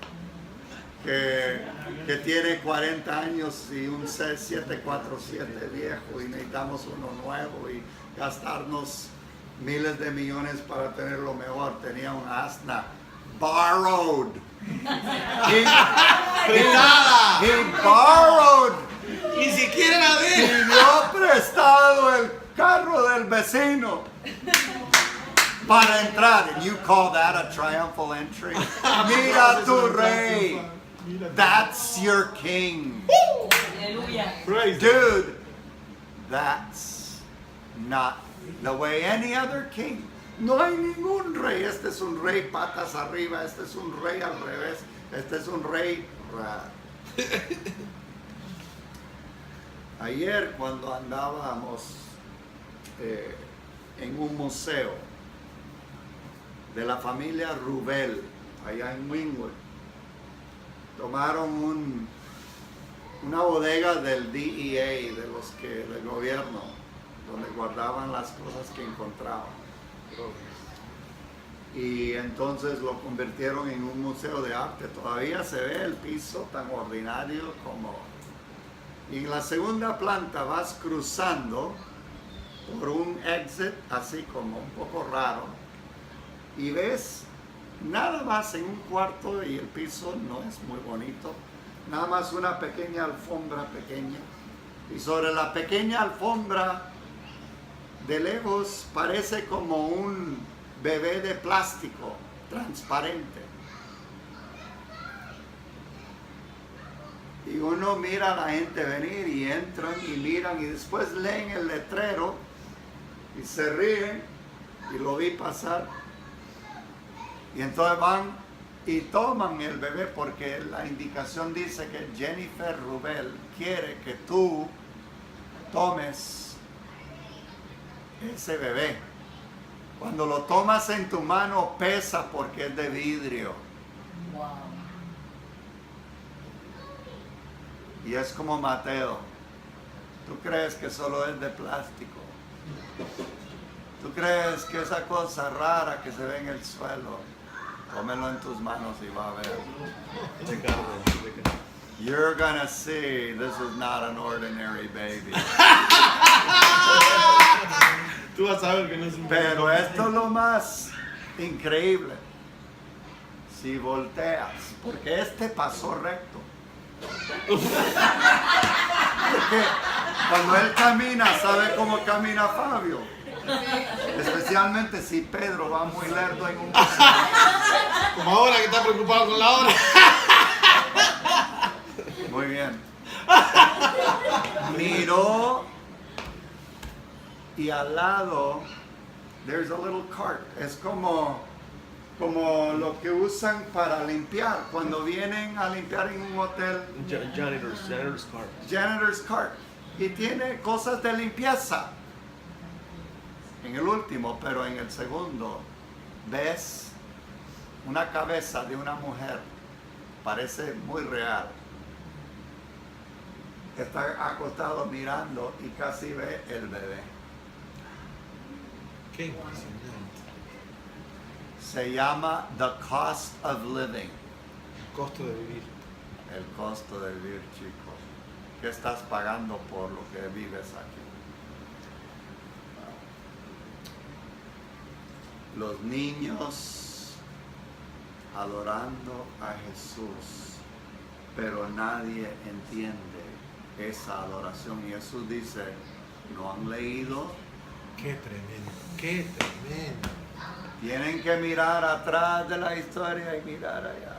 que tiene 40 años y un C-747 viejo y necesitamos uno nuevo y gastarnos miles de millones para tenerlo mejor. Tenía un asna borrowed. He borrowed. Ni siquiera la de. Pidió prestado el carro del vecino para entrar. And you call that a triumphal entry? Mira tu rey. That's your king. Dude, that's not the way any other king. No hay ningún rey. Este es un rey patas arriba. Este es un rey al revés. Este es un rey raro. Ayer cuando andábamos en un museo de la familia Rubel, allá en Wynwood, tomaron una bodega del DEA, del gobierno, donde guardaban las cosas que encontraban. Y entonces lo convirtieron en un museo de arte. Todavía se ve el piso tan ordinario como... Y en la segunda planta vas cruzando por un exit así como un poco raro y ves nada más en un cuarto y el piso no es muy bonito, nada más una pequeña alfombra pequeña y sobre la pequeña alfombra de lejos parece como un bebé de plástico transparente. Y uno mira a la gente venir y entran y miran y después leen el letrero y se ríen y lo vi pasar. Y entonces van y toman el bebé porque la indicación dice que Jennifer Rubel quiere que tú tomes ese bebé. Cuando lo tomas en tu mano pesa porque es de vidrio. Wow. Y es como Mateo. ¿Tú crees que solo es de plástico? ¿Tú crees que esa cosa rara que se ve en el suelo, tómelo en tus manos y va a ver? You're gonna see this is not an ordinary baby. Tú vas a ver que no es un... Pero esto es lo más increíble. Si volteas, porque este pasó recto. Porque cuando él camina, ¿sabe cómo camina Fabio? Especialmente si Pedro va muy lerdo en un paseo. Como ahora que está preocupado con la hora. Muy bien. Miró y al lado there's a little cart. Es como lo que usan para limpiar cuando vienen a limpiar en un hotel. Janitor's cart. Janitor's cart. Y tiene cosas de limpieza. En el último, pero en el segundo, ves una cabeza de una mujer. Parece muy real. Está acostado mirando y casi ve el bebé. Qué impresionante. Se llama The Cost of Living. El costo de vivir. El costo de vivir, chicos. ¿Qué estás pagando por lo que vives aquí? Los niños adorando a Jesús, pero nadie entiende esa adoración. Y Jesús dice, ¿no han leído? Qué tremendo, qué tremendo. Tienen que mirar atrás de la historia y mirar allá.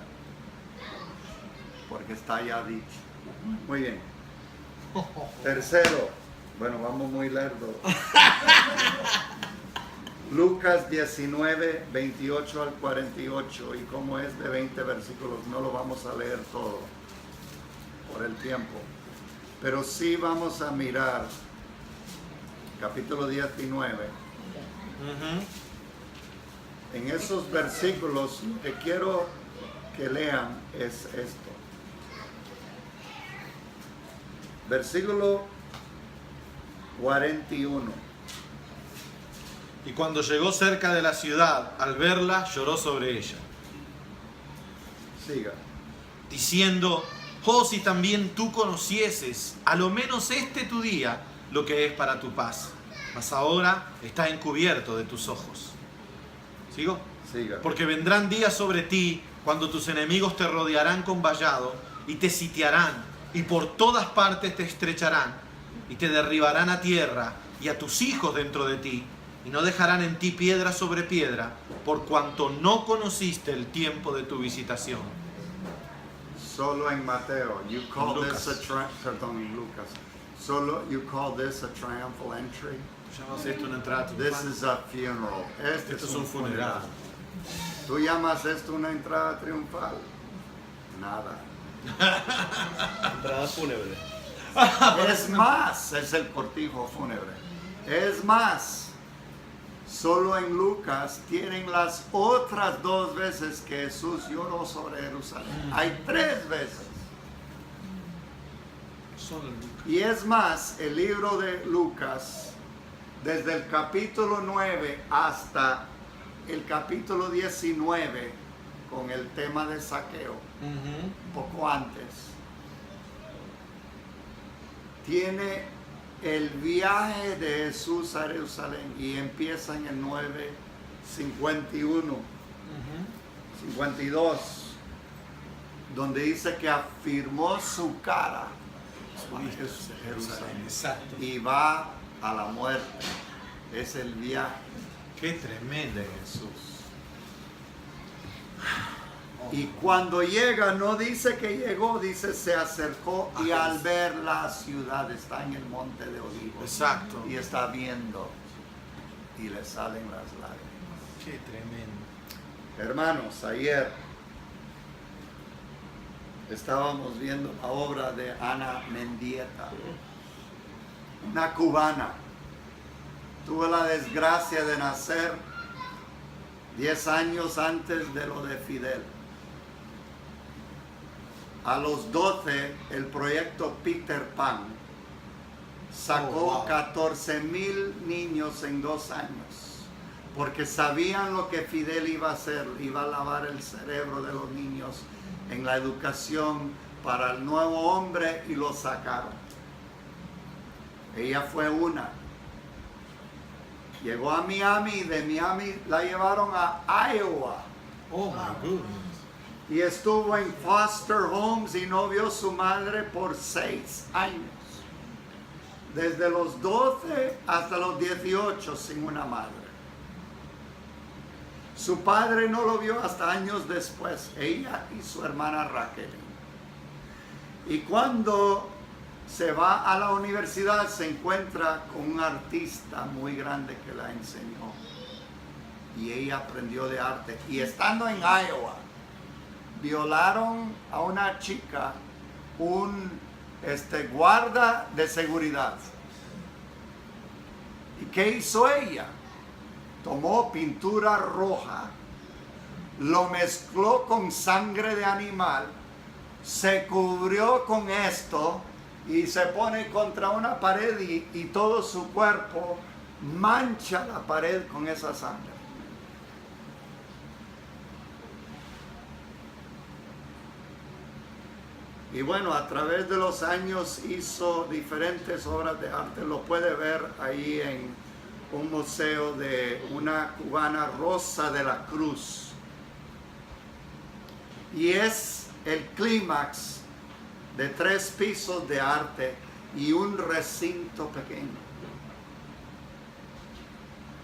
Porque está ya dicho. Muy bien. Tercero, Bueno, vamos muy lerdo. Lucas 19, 28 al 48. Y como es de 20 versículos, no lo vamos a leer todo por el tiempo. Pero sí vamos a mirar capítulo 19. En esos versículos, lo que quiero que lean es esto. Versículo 41. Y cuando llegó cerca de la ciudad, al verla, lloró sobre ella, Siga. diciendo: oh, si también tú conocieses, a lo menos este tu día, lo que es para tu paz. Mas ahora está encubierto de tus ojos. ¿Sigo? Siga. Porque vendrán días sobre ti cuando tus enemigos te rodearán con vallado y te sitiarán y por todas partes te estrecharán y te derribarán a tierra y a tus hijos dentro de ti y no dejarán en ti piedra sobre piedra por cuanto no conociste el tiempo de tu visitación. Solo en Mateo. You call Lucas. this perdón, en Lucas. Solo you call this a triumphal entry. ¿Llamas esto una entrada This triunfal? is a funeral. Este Esto es un funeral. ¿Tú llamas esto una entrada triunfal? Nada. Entrada fúnebre. Es más, es el cortijo fúnebre. Es más, solo en Lucas tienen las otras 2 veces que Jesús lloró sobre Jerusalén. Hay 3 veces. Y es más, el libro de Lucas, desde el capítulo 9 hasta el capítulo 19, con el tema de saqueo, un poco antes, tiene el viaje de Jesús a Jerusalén y empieza en el 9:51, 52, donde dice que afirmó su cara a Jerusalén y va a la muerte. Es el viaje. Qué tremendo. De Jesús. Y cuando llega, no dice que llegó, dice se acercó y al ver la ciudad, está en el monte de Olivos. Exacto. Y está viendo y le salen las lágrimas. Qué tremendo. Hermanos, ayer estábamos viendo la obra de Ana Mendieta, una cubana. Tuvo la desgracia de nacer 10 años antes de lo de Fidel. A los 12, el proyecto Peter Pan sacó 14,000 niños en 2 años, porque sabían lo que Fidel iba a hacer, iba a lavar el cerebro de los niños en la educación para el nuevo hombre, y lo sacaron. Ella fue una. Llegó a Miami y de Miami la llevaron a Iowa. Oh my goodness. Y estuvo en foster homes y no vio su madre por 6 años. Desde los 12 hasta los 18 sin una madre. Su padre no lo vio hasta años después, ella y su hermana Raquel. Y cuando se va a la universidad se encuentra con un artista muy grande que la enseñó. Y ella aprendió de arte. Y estando en Iowa, violaron a una chica, un guarda de seguridad. ¿Y qué hizo ella? Tomó pintura roja, lo mezcló con sangre de animal, se cubrió con esto y se pone contra una pared y todo su cuerpo mancha la pared con esa sangre. Y bueno, a través de los años hizo diferentes obras de arte. Lo puede ver ahí en un museo de una cubana, Rosa de la Cruz. Y es el clímax de 3 pisos de arte y un recinto pequeño.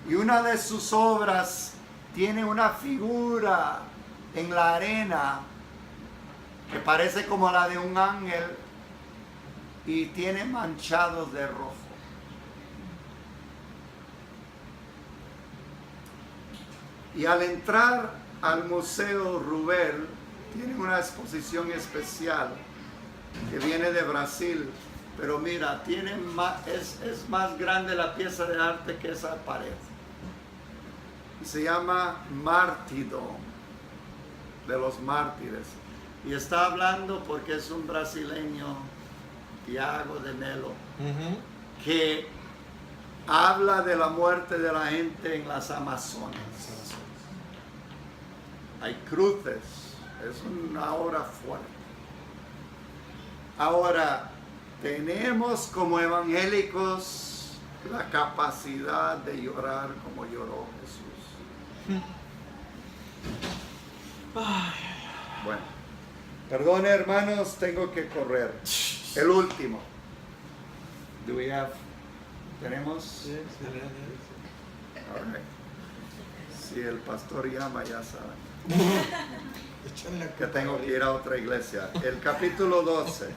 Y una de sus obras tiene una figura en la arena que parece como la de un ángel y tiene manchados de rojo. Y al entrar al Museo Rubel, tiene una exposición especial que viene de Brasil, pero mira, es más grande la pieza de arte que esa pared. Y se llama Martírdom, de los mártires. Y está hablando porque es un brasileño, Tiago de Melo, que habla de la muerte de la gente en las Amazonas. Hay cruces, es una obra fuerte. Ahora, tenemos como evangélicos la capacidad de llorar como lloró Jesús. Bueno, perdone hermanos, tengo que correr. El último. ¿Tenemos? All right. Si el pastor llama, ya saben. Que tengo que ir a otra iglesia. El capítulo 12.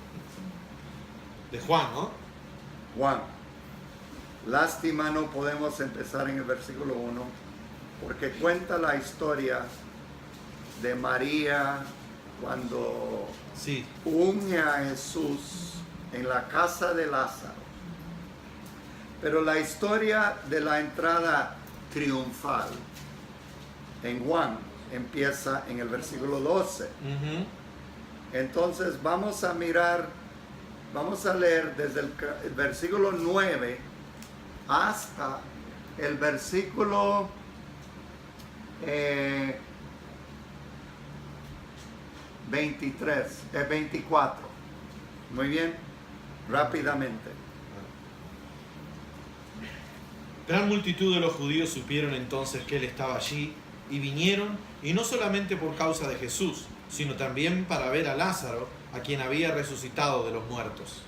De Juan, ¿no? Juan. Lástima no podemos empezar en el versículo 1 porque cuenta la historia de María cuando unge a Jesús en la casa de Lázaro. Pero la historia de la entrada triunfal en Juan empieza en el versículo 12. Entonces vamos a leer desde el versículo 9 hasta el versículo 24. Muy bien, rápidamente. Gran multitud de los judíos supieron entonces que él estaba allí y vinieron, y no solamente por causa de Jesús, sino también para ver a Lázaro, a quien había resucitado de los muertos.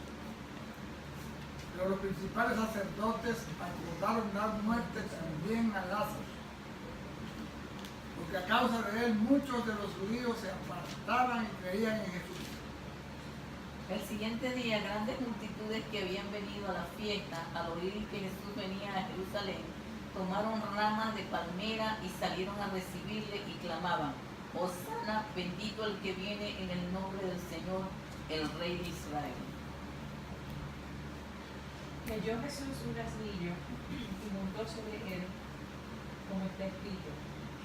Pero los principales sacerdotes acordaron dar muerte también a Lázaro, porque a causa de él muchos de los judíos se apartaban y creían en Jesús. El siguiente día, grandes multitudes que habían venido a la fiesta al oír que Jesús venía a Jerusalén, tomaron ramas de palmera y salieron a recibirle y clamaban: Hosana, bendito el que viene en el nombre del Señor, el Rey de Israel. Cayó Jesús un asnillo y montó sobre él, como está escrito: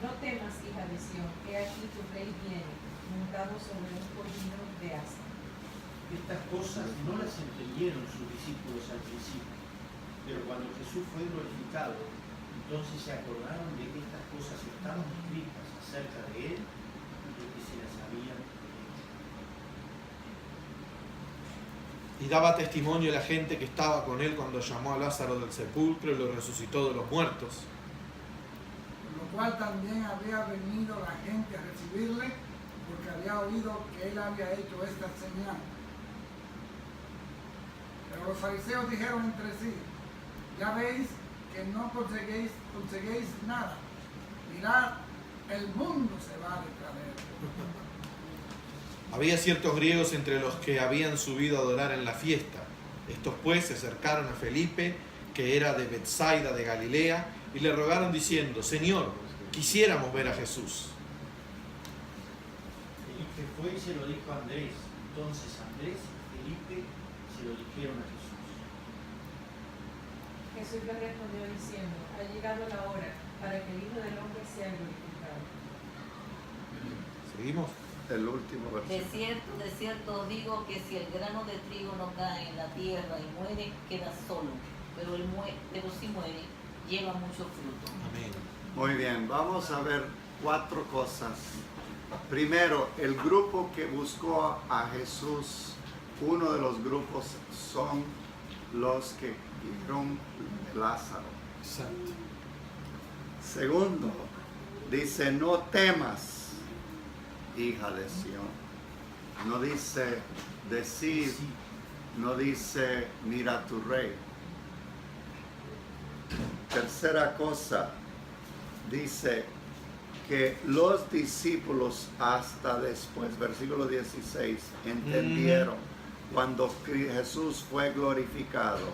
No temas, hija de Sión, he aquí tu rey viene, montado sobre un pollino de asna. Estas cosas no las entendieron sus discípulos al principio, pero cuando Jesús fue glorificado, entonces se acordaron de que estas cosas estaban escritas acerca de él y de que se las habían hecho. Y daba testimonio a la gente que estaba con él cuando llamó a Lázaro del sepulcro y lo resucitó de los muertos. Por lo cual también había venido la gente a recibirle, porque había oído que él había hecho esta señal. Pero los fariseos dijeron entre sí: ya veis que no conseguéis nada. Mirad, el mundo se va detrás de él. Había ciertos griegos entre los que habían subido a adorar en la fiesta. Estos pues se acercaron a Felipe, que era de Betsaida de Galilea, y le rogaron diciendo: Señor, quisiéramos ver a Jesús. Felipe fue y se lo dijo a Andrés. Entonces Andrés y Felipe se lo dijeron a Jesús. Jesús le respondió diciendo: Ha llegado la hora para que el Hijo del Hombre sea glorificado. ¿Seguimos? El último versículo. De cierto os digo que si el grano de trigo no cae en la tierra y muere, queda solo, pero si muere, lleva mucho fruto. Amén. Muy bien, vamos a ver 4 cosas. Primero, el grupo que buscó a Jesús, uno de los grupos son los que vieron Lázaro. Exacto. Segundo, dice: no temas, hija de Sión. No dice decir, no dice mira tu rey. Tercera cosa, dice que los discípulos hasta después, versículo 16, entendieron cuando Jesús fue glorificado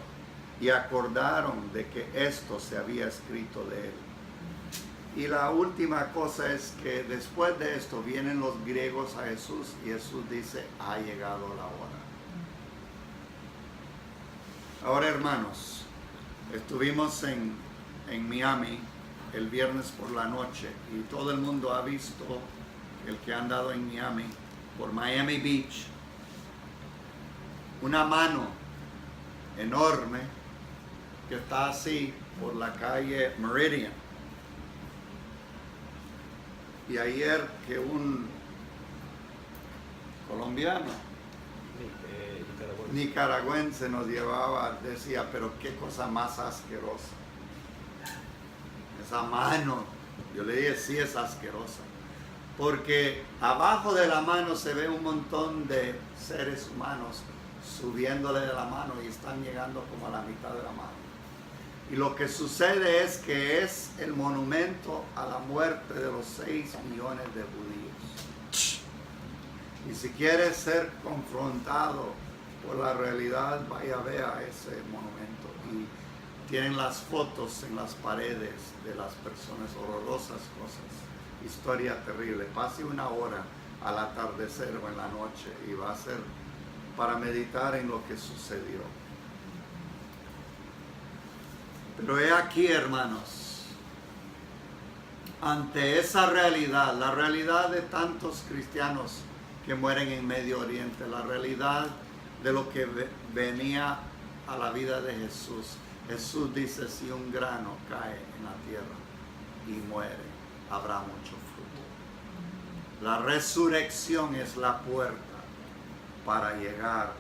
y acordaron de que esto se había escrito de él. Y la última cosa es que después de esto vienen los griegos a Jesús y Jesús dice, ha llegado la hora. Ahora, hermanos, estuvimos en Miami el viernes por la noche y todo el mundo ha visto, el que ha andado en Miami, por Miami Beach, una mano enorme que está así por la calle Meridian. Y ayer que un colombiano, nicaragüense nos llevaba, decía, pero qué cosa más asquerosa. Esa mano, yo le dije, sí es asquerosa. Porque abajo de la mano se ve un montón de seres humanos subiéndole de la mano y están llegando como a la mitad de la mano. Y lo que sucede es que es el monumento a la muerte de los 6 millones de judíos. Y si quieres ser confrontado por la realidad, vaya a ver a ese monumento. Y tienen las fotos en las paredes de las personas, horrorosas cosas. Historia terrible. Pase una hora al atardecer o en la noche y va a ser para meditar en lo que sucedió. Pero he aquí, hermanos, ante esa realidad, la realidad de tantos cristianos que mueren en Medio Oriente, la realidad de lo que venía a la vida de Jesús. Jesús dice, si un grano cae en la tierra y muere, habrá mucho fruto. La resurrección es la puerta para llegar,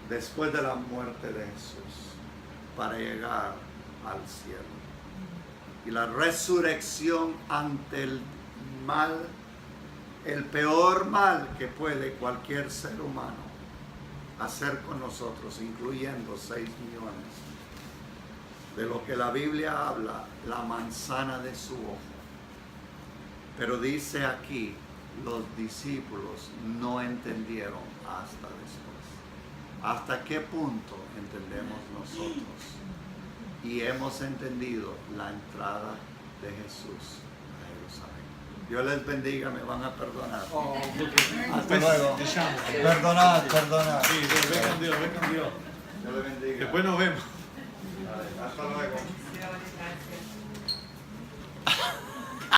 después de la muerte de Jesús, para llegar al cielo. Y la resurrección ante el mal, el peor mal que puede cualquier ser humano hacer con nosotros, incluyendo 6 millones, de lo que la Biblia habla, la manzana de su ojo. Pero dice aquí, los discípulos no entendieron hasta después. ¿Hasta qué punto entendemos nosotros? Y hemos entendido la entrada de Jesús a Jerusalén. Dios les bendiga, me van a perdonar. Hasta luego. Perdonad. Sí, ve con Dios, ve con Dios. Dios les bendiga. Después nos vemos. Hasta luego.